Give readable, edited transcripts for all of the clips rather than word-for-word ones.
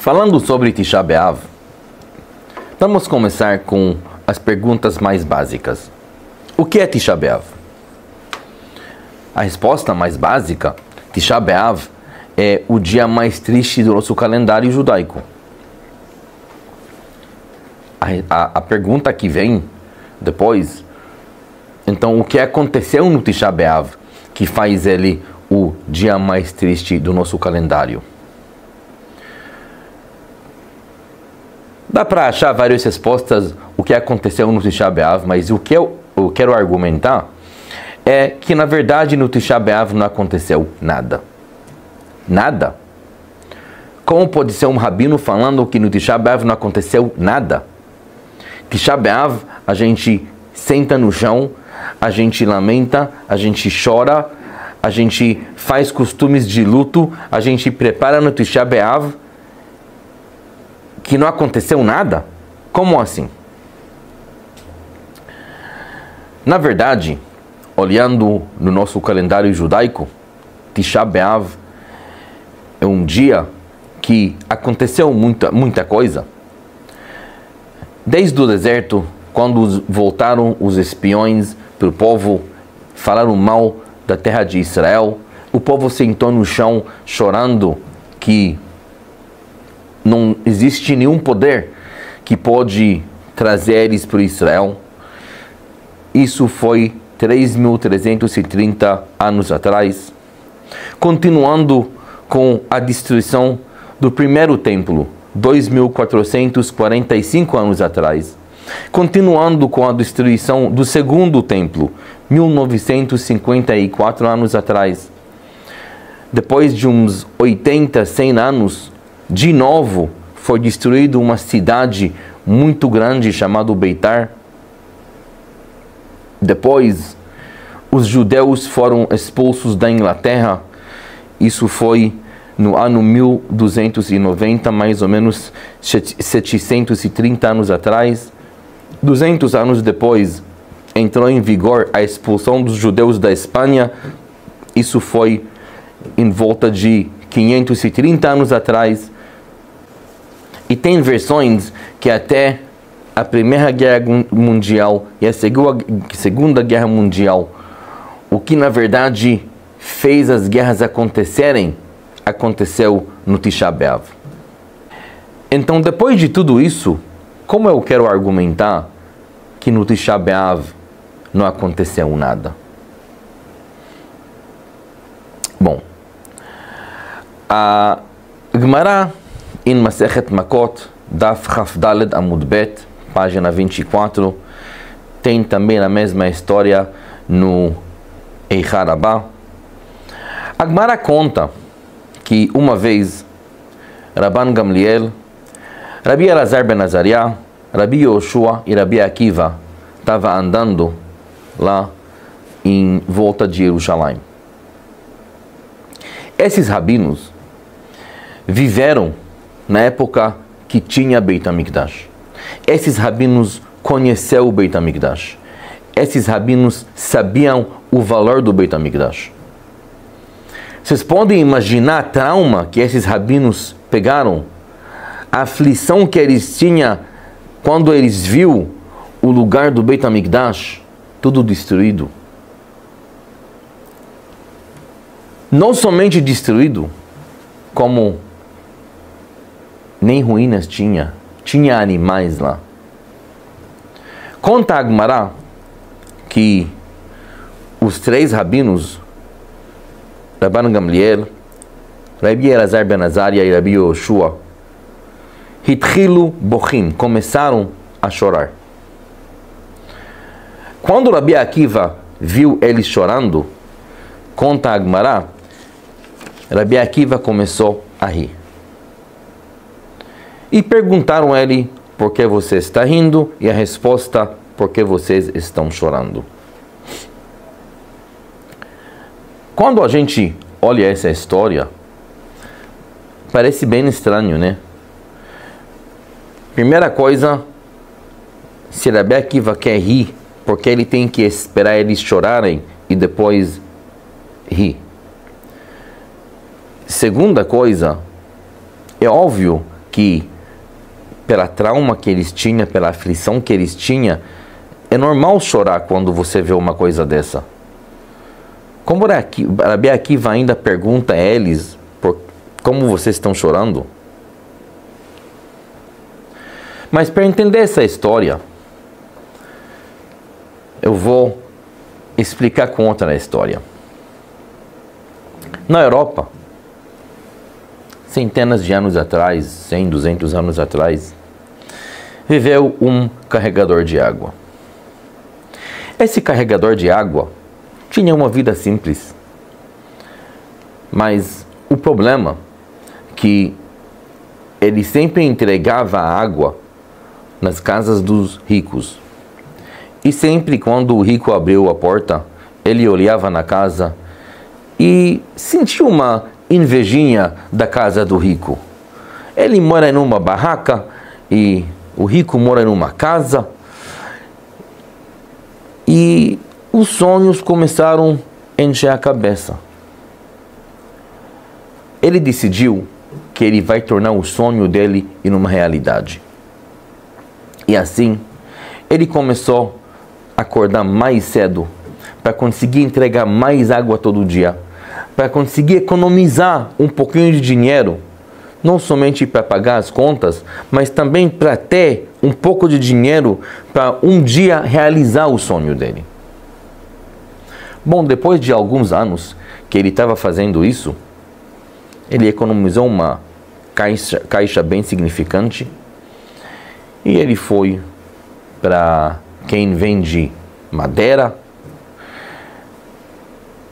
Falando sobre Tisha B'Av, vamos começar com as perguntas mais básicas. O que é Tisha B'Av? A resposta mais básica, Tisha B'Av é o dia mais triste do nosso calendário judaico. A pergunta que vem depois, então o que aconteceu no Tisha B'Av que faz ele o dia mais triste do nosso calendário? Dá para achar várias respostas o que aconteceu no Tisha B'Av, mas o que eu quero argumentar é que, na verdade, no Tisha B'Av não aconteceu nada. Nada? Como pode ser um rabino falando que no Tisha B'Av não aconteceu nada? Tisha B'Av, a gente senta no chão, a gente lamenta, a gente chora, a gente faz costumes de luto, a gente prepara no Tisha B'Av, que não aconteceu nada? Como assim? Na verdade, olhando no nosso calendário judaico, Tisha B'Av é um dia que aconteceu muita coisa. Desde o deserto, quando voltaram os espiões para o povo, falaram mal da terra de Israel, o povo sentou no chão chorando que não existe nenhum poder que pode trazer eles para Israel. Isso foi 3.330 anos atrás. Continuando com a destruição do primeiro templo, 2.445 anos atrás. Continuando com a destruição do segundo templo, 1954 anos atrás. Depois de uns 80, 100 anos, de novo foi destruída uma cidade muito grande chamada Beitar. Depois, os judeus foram expulsos da Inglaterra. Isso foi no ano 1290, mais ou menos 730 anos atrás. 200 anos depois, entrou em vigor a expulsão dos judeus da Espanha. Isso foi em volta de 530 anos atrás. E tem versões que até a Primeira Guerra Mundial e a Segunda Guerra Mundial, o que na verdade fez as guerras acontecerem, aconteceu no Tisha B'Av. Então, depois de tudo isso, como eu quero argumentar que no Tisha B'Av não aconteceu nada? Bom, a Gemara em Masechet Makot, Daf Chaf Daled Amud Bet, página 24, tem também a mesma história no Eichá Rabbah. A Gemara conta que uma vez Rabban Gamliel, Rabi Elazar ben Azariah, Rabi Yoshua e Rabi Akiva estavam andando lá em volta de Jerusalém. Esses rabinos viveram na época que tinha Beit HaMikdash. Esses rabinos conheceram o Beit HaMikdash. Esses rabinos sabiam o valor do Beit HaMikdash. Vocês podem imaginar a trauma que esses rabinos pegaram? A aflição que eles tinham quando eles viram o lugar do Beit HaMikdash tudo destruído. Não somente destruído, como nem ruínas tinha animais lá. Conta a Gemara que os três rabinos, Rabban Gamliel, Rabi Elazar ben Azariah e Rabi Yoshua, Hitchilu Bochim, começaram a chorar. Quando Rabi Akiva viu eles chorando, conta a Gemara, Rabi Akiva começou a rir. E perguntaram a ele, por que você está rindo? E a resposta, por que vocês estão chorando? Quando a gente olha essa história, parece bem estranho, né? Primeira coisa, se Rabi Akiva quer rir, porque ele tem que esperar eles chorarem e depois rir. Segunda coisa, é óbvio que, pela trauma que eles tinham, pela aflição que eles tinham, é normal chorar quando você vê uma coisa dessa. Como Rabi Akiva ainda pergunta a eles, como vocês estão chorando? Mas para entender essa história, eu vou explicar com outra história. Na Europa, centenas de anos atrás, 100, 200 anos atrás, viveu um carregador de água. Esse carregador de água tinha uma vida simples. Mas o problema é que ele sempre entregava água nas casas dos ricos. E sempre quando o rico abriu a porta, ele olhava na casa e sentia uma invejinha da casa do rico. Ele mora numa barraca e o rico mora numa casa. E os sonhos começaram a encher a cabeça. Ele decidiu que ele vai tornar o sonho dele em uma realidade. E assim, ele começou a acordar mais cedo para conseguir entregar mais água todo dia, para conseguir economizar um pouquinho de dinheiro, não somente para pagar as contas, mas também para ter um pouco de dinheiro para um dia realizar o sonho dele. Bom, depois de alguns anos que ele estava fazendo isso, ele economizou uma caixa bem significante e ele foi para quem vende madeira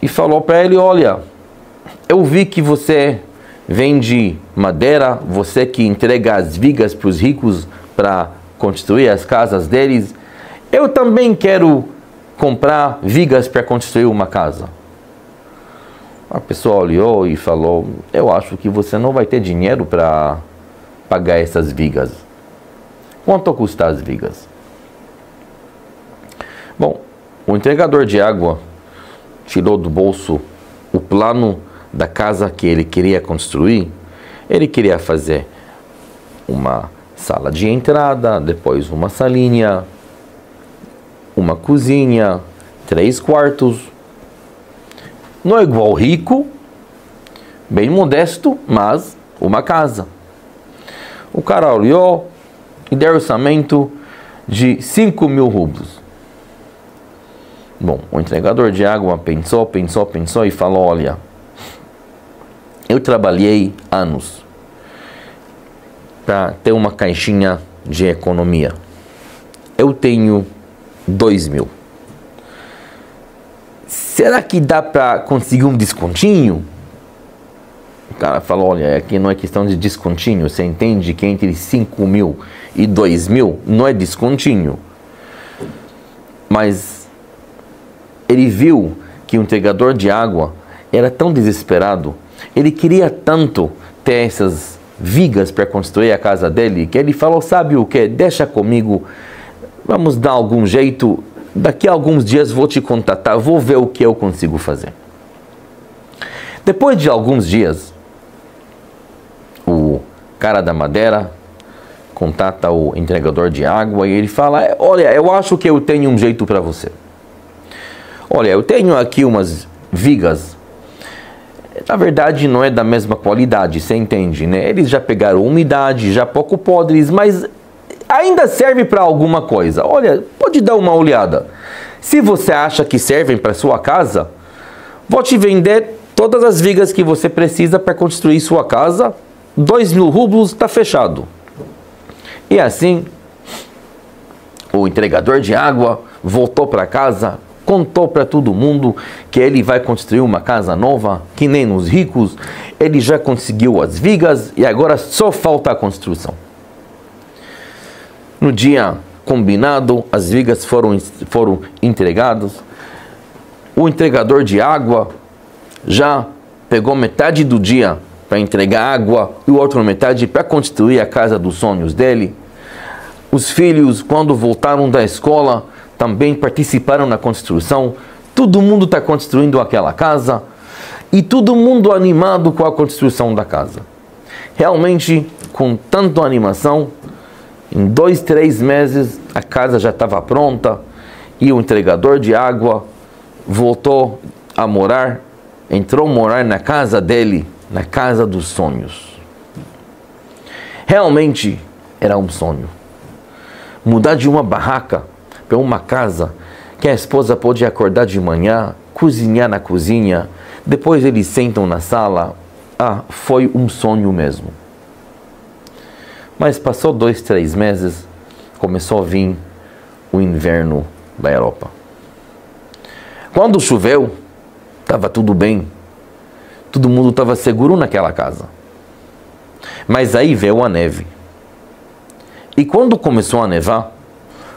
e falou para ele: olha, eu vi que você vende madeira, você que entrega as vigas para os ricos para construir as casas deles, eu também quero comprar vigas para construir uma casa. A pessoa olhou e falou: eu acho que você não vai ter dinheiro para pagar essas vigas. Quanto custam as vigas? Bom, o entregador de água tirou do bolso o plano da casa que ele queria construir. Ele queria fazer uma sala de entrada, depois uma salinha, uma cozinha, 3 quartos. Não é igual rico, bem modesto, mas uma casa. O cara olhou e deu orçamento de 5.000 rublos. Bom, o entregador de água pensou e falou: olha, eu trabalhei anos para ter uma caixinha de economia. Eu tenho 2.000. Será que dá para conseguir um descontinho? O cara falou: olha, aqui não é questão de descontinho. Você entende que entre 5.000 e 2.000 não é descontinho. Mas ele viu que o entregador de água era tão desesperado, ele queria tanto ter essas vigas para construir a casa dele, que ele falou: sabe o que? Deixa comigo, vamos dar algum jeito, daqui a alguns dias vou te contatar, vou ver o que eu consigo fazer. Depois de alguns dias, o cara da madeira contata o entregador de água e ele fala: olha, eu acho que eu tenho um jeito para você. Olha, eu tenho aqui umas vigas, na verdade não é da mesma qualidade, você entende, né? Eles já pegaram umidade, já pouco podres, mas ainda serve para alguma coisa. Olha, pode dar uma olhada. Se você acha que servem para sua casa, vou te vender todas as vigas que você precisa para construir sua casa. 2.000 rublos, está fechado. E assim, o entregador de água voltou para casa, contou para todo mundo que ele vai construir uma casa nova, que nem nos ricos. Ele já conseguiu as vigas e agora só falta a construção. No dia combinado, as vigas foram entregadas. O entregador de água já pegou metade do dia para entregar água e o outro metade para construir a casa dos sonhos dele. Os filhos, quando voltaram da escola, também participaram na construção. Todo mundo está construindo aquela casa e todo mundo animado com a construção da casa. Realmente, com tanta animação, em 2, 3 meses a casa já estava pronta e o entregador de água voltou a morar, entrou a morar na casa dele, na casa dos sonhos. Realmente era um sonho. Mudar de uma barraca para uma casa que a esposa pode acordar de manhã, cozinhar na cozinha, depois eles sentam na sala. Foi um sonho mesmo. Mas passou 2, 3 meses, começou a vir o inverno da Europa. Quando choveu, estava tudo bem. Todo mundo estava seguro naquela casa. Mas aí veio a neve. E quando começou a nevar,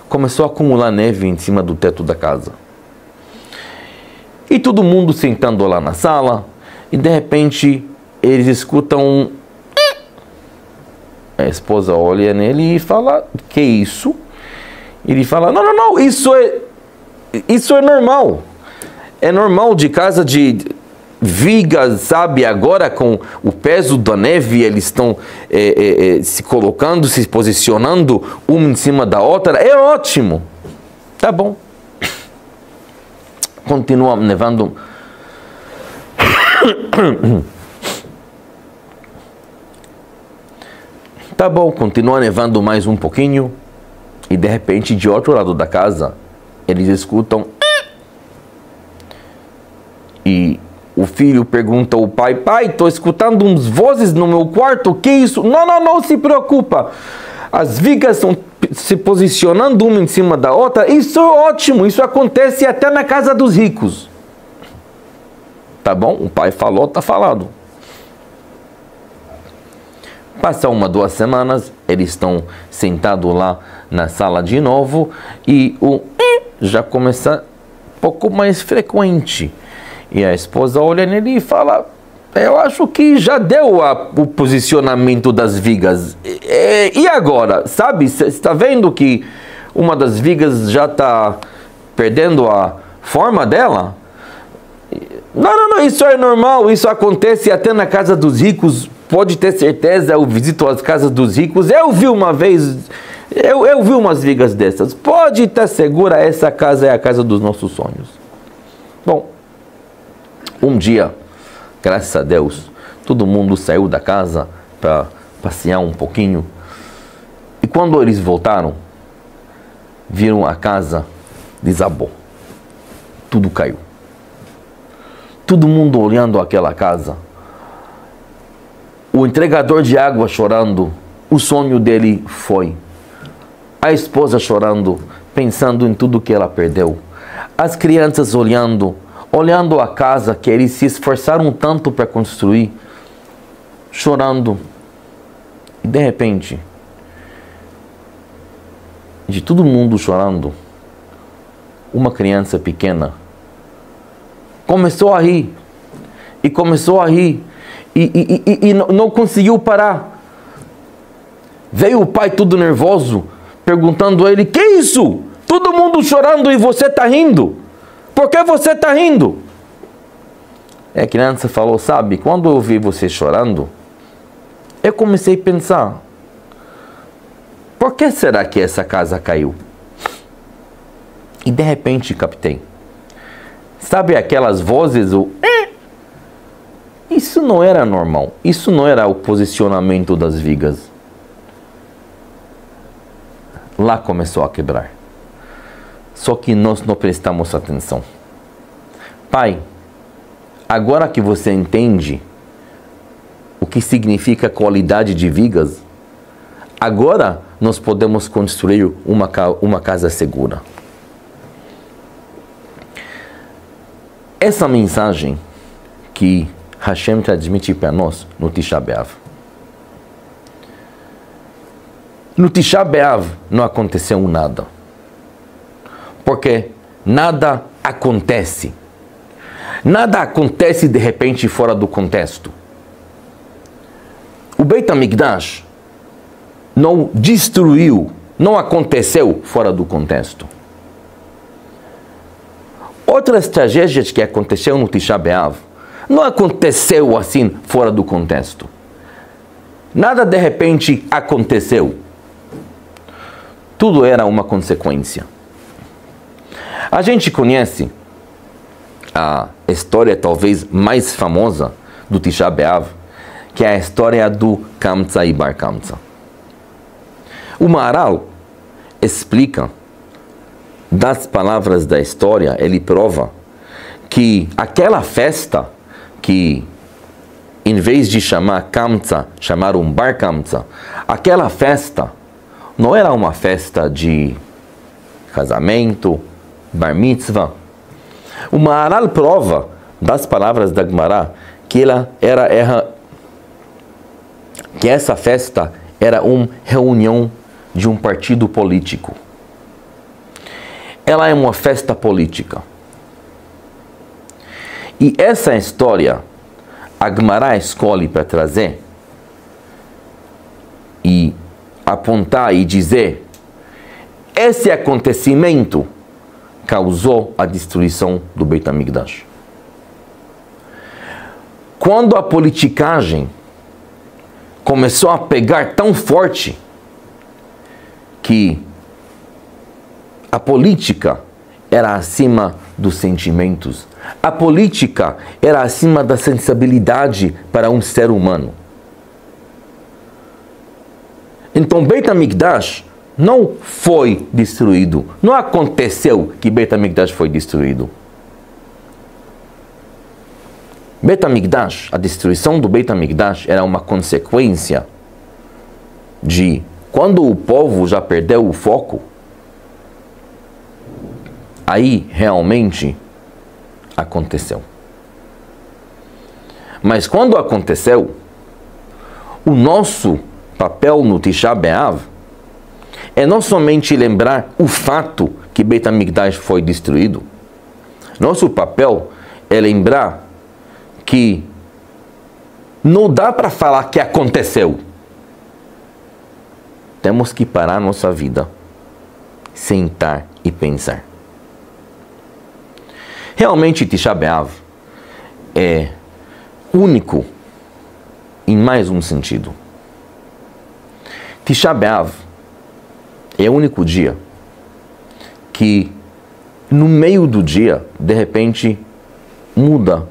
começou a acumular neve em cima do teto da casa. E todo mundo sentando lá na sala, e de repente eles escutam a esposa olha nele e fala, que isso? Ele fala, não, isso é normal. É normal de casa de vigas, sabe? Agora com o peso da neve, eles estão se colocando, se posicionando uma em cima da outra. É ótimo. Tá bom. Continua nevando. Tá bom, continua nevando mais um pouquinho. E de repente, de outro lado da casa, eles escutam. E o filho pergunta ao pai, estou escutando uns vozes no meu quarto, que isso? Não se preocupa. As vigas estão se posicionando uma em cima da outra. Isso é ótimo, isso acontece até na casa dos ricos. Tá bom? O pai falou, tá falado. Passa 1, 2 semanas, eles estão sentados lá na sala de novo e o já começa um pouco mais frequente. E a esposa olha nele e fala, eu acho que já deu o posicionamento das vigas. E agora? Sabe, você está vendo que uma das vigas já está perdendo a forma dela? Não, isso é normal, isso acontece até na casa dos ricos. Pode ter certeza, eu visito as casas dos ricos. Eu vi uma vez, eu vi umas vigas dessas. Pode estar segura, essa casa é a casa dos nossos sonhos. Bom, um dia, graças a Deus, todo mundo saiu da casa para passear um pouquinho. E quando eles voltaram, viram a casa desabou. Tudo caiu. Todo mundo olhando aquela casa. O entregador de água chorando, o sonho dele foi. A esposa chorando, pensando em tudo que ela perdeu. As crianças olhando a casa que eles se esforçaram tanto para construir, chorando. E de repente, de todo mundo chorando, uma criança pequena começou a rir. E começou a rir. E não conseguiu parar. Veio o pai todo nervoso, perguntando a ele, que isso? Todo mundo chorando e você está rindo? Por que você está rindo? A criança falou, sabe, quando eu vi você chorando, eu comecei a pensar, por que será que essa casa caiu? E de repente captei. Sabe aquelas vozes, isso não era normal. Isso não era o posicionamento das vigas. Lá começou a quebrar. Só que nós não prestamos atenção. Pai, agora que você entende o que significa qualidade de vigas, agora nós podemos construir uma casa segura. Essa mensagem que Hashem transmite para nós no Tisha B'Av. No Tisha B'Av não aconteceu nada. Porque nada acontece. Nada acontece de repente fora do contexto. O Beit HaMikdash não destruiu, não aconteceu fora do contexto. Outras tragédias que aconteceram no Tisha B'Av não aconteceu assim fora do contexto. Nada de repente aconteceu. Tudo era uma consequência. A gente conhece a história talvez mais famosa do Tisha B'Av, que é a história do Kamtza e Bar Kamtza. O Maharal explica, das palavras da história, ele prova que aquela festa que, em vez de chamar Kamtza, chamaram Bar Kamtza, aquela festa não era uma festa de casamento, bar mitzvah. O Maharal prova, das palavras da Gemara, que que essa festa era uma reunião de um partido político. Ela é uma festa política. E essa história, a Gemara escolhe para trazer e apontar e dizer: esse acontecimento causou a destruição do Beit HaMikdash. Quando a politicagem começou a pegar tão forte que a política era acima dos sentimentos, a política era acima da sensibilidade para um ser humano. Então Beit HaMikdash não foi destruído. Não aconteceu que Beit HaMikdash foi destruído. Beit HaMikdash, a destruição do Beit HaMikdash era uma consequência de quando o povo já perdeu o foco, aí realmente aconteceu. Mas quando aconteceu, o nosso papel no Tisha B'Av é não somente lembrar o fato que Beit HaMikdash foi destruído. Nosso papel é lembrar que não dá para falar que aconteceu. Temos que parar nossa vida, sentar e pensar. Realmente Tisha B'Av é único em mais um sentido. Tisha B'Av é o único dia que, no meio do dia, de repente, muda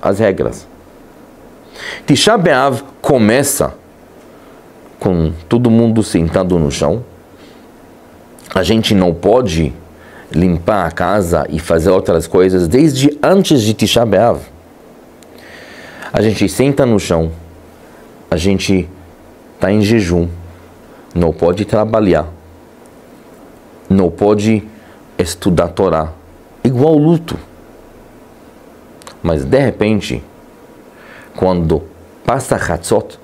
as regras. Tisha B'Av começa com todo mundo sentado no chão. A gente não pode limpar a casa e fazer outras coisas desde antes de Tisha B'Av. A gente senta no chão, a gente está em jejum, não pode trabalhar, não pode estudar Torá, igual luto. Mas de repente, quando passa Hatzot,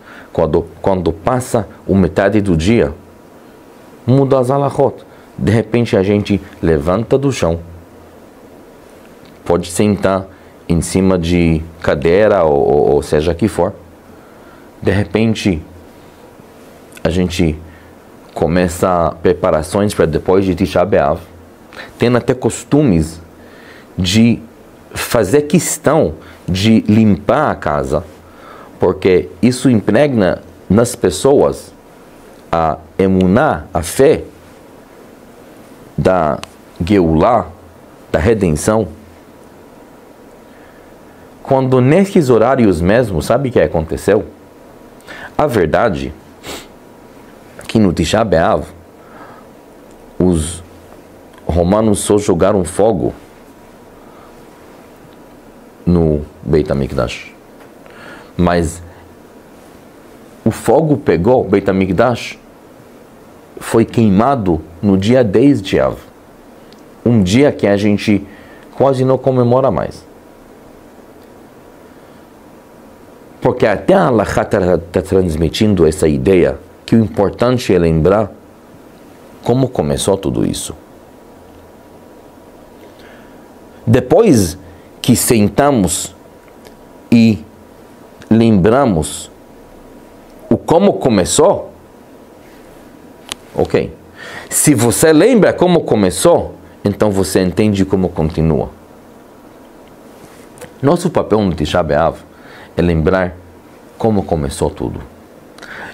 quando passa o metade do dia, muda as halachot. De repente a gente levanta do chão, pode sentar em cima de cadeira ou seja que for. De repente a gente começa preparações para depois de Tisha B'Av. Tem até costumes de fazer questão de limpar a casa, porque isso impregna nas pessoas a emuná, a fé da Geulah, da redenção. Quando nesses horários mesmo, sabe o que aconteceu? A verdade é que no Tisha B'Av os romanos só jogaram fogo no Beit HaMikdash. Mas o fogo pegou, o Beit HaMikdash foi queimado no dia 10 de Av. Um dia que a gente quase não comemora mais. Porque até a Halachá está transmitindo essa ideia que o importante é lembrar como começou tudo isso. Depois que sentamos e lembramos o como começou, ok. Se você lembra como começou, então você entende como continua. Nosso papel no Tisha B'Av é lembrar como começou tudo.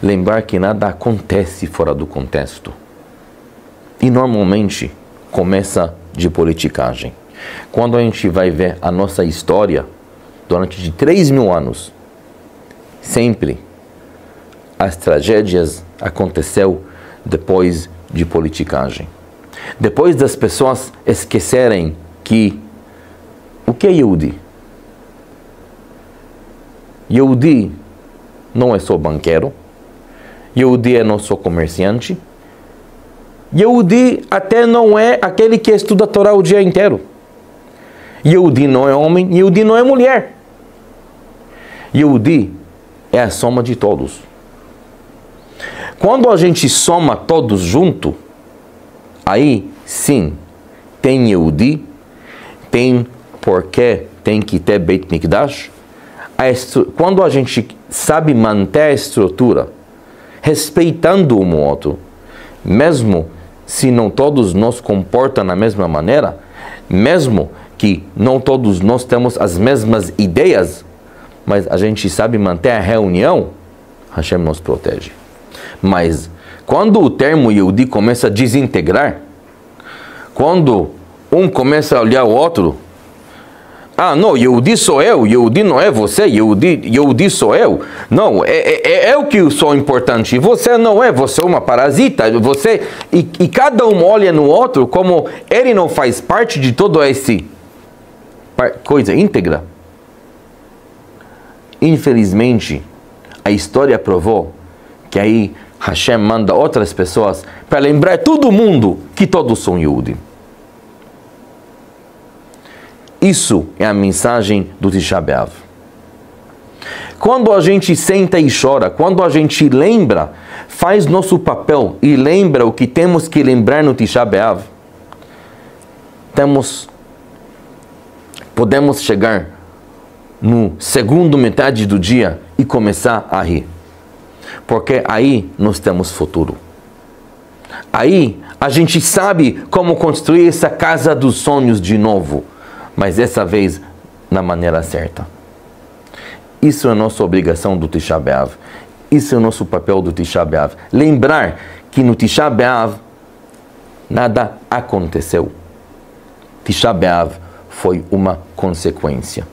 lembrar que nada acontece fora do contexto. E normalmente começa de politicagem. Quando a gente vai ver a nossa história, durante de 3.000 anos, sempre as tragédias aconteceu depois de politicagem. Depois das pessoas esquecerem que o que é Yehudi? Yehudi não é só banqueiro, Yehudi é não só comerciante, Yehudi até não é aquele que estuda a Torá o dia inteiro. Yehudi não é homem, Yehudi não é mulher. Yehudi é a soma de todos. Quando a gente soma todos junto, aí sim, tem Yehudi, tem porque tem que ter Beit Mikdash. Quando a gente sabe manter a estrutura, respeitando um outro, mesmo se não todos nos comportam da mesma maneira, mesmo que não todos nós temos as mesmas ideias, mas a gente sabe manter a reunião, Hashem nos protege. Mas quando o termo Yehudi começa a desintegrar, quando um começa a olhar o outro, não, Yehudi sou eu, Yehudi não é você, Yehudi sou eu. Não, é eu que sou importante, você não é, você é uma parasita, você... E cada um olha no outro como ele não faz parte de todo esse coisa íntegra. Infelizmente, a história provou que aí Hashem manda outras pessoas para lembrar todo mundo que todos são Yehudi. Isso é a mensagem do Tisha B'Av. Quando a gente senta e chora, quando a gente lembra, faz nosso papel e lembra o que temos que lembrar no Tisha B'Av, podemos chegar no segundo metade do dia e começar a rir. Porque aí nós temos futuro. Aí a gente sabe como construir essa casa dos sonhos de novo. Mas dessa vez na maneira certa. Isso é a nossa obrigação do Tisha B'Av. Isso é o nosso papel do Tisha B'Av. Lembrar que no Tisha B'Av nada aconteceu. Tisha B'Av foi uma consequência.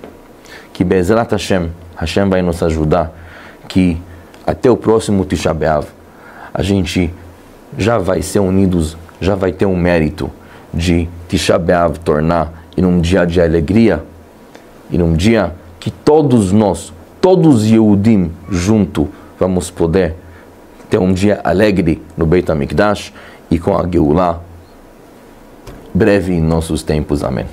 Que Be'ezrat Hashem, Hashem vai nos ajudar, que até o próximo Tisha B'Av a gente já vai ser unidos, já vai ter um mérito de Tisha B'Av tornar em um dia de alegria, em um dia que todos nós, todos Yehudim juntos, vamos poder ter um dia alegre no Beit HaMikdash e com a Geulah breve em nossos tempos. Amém.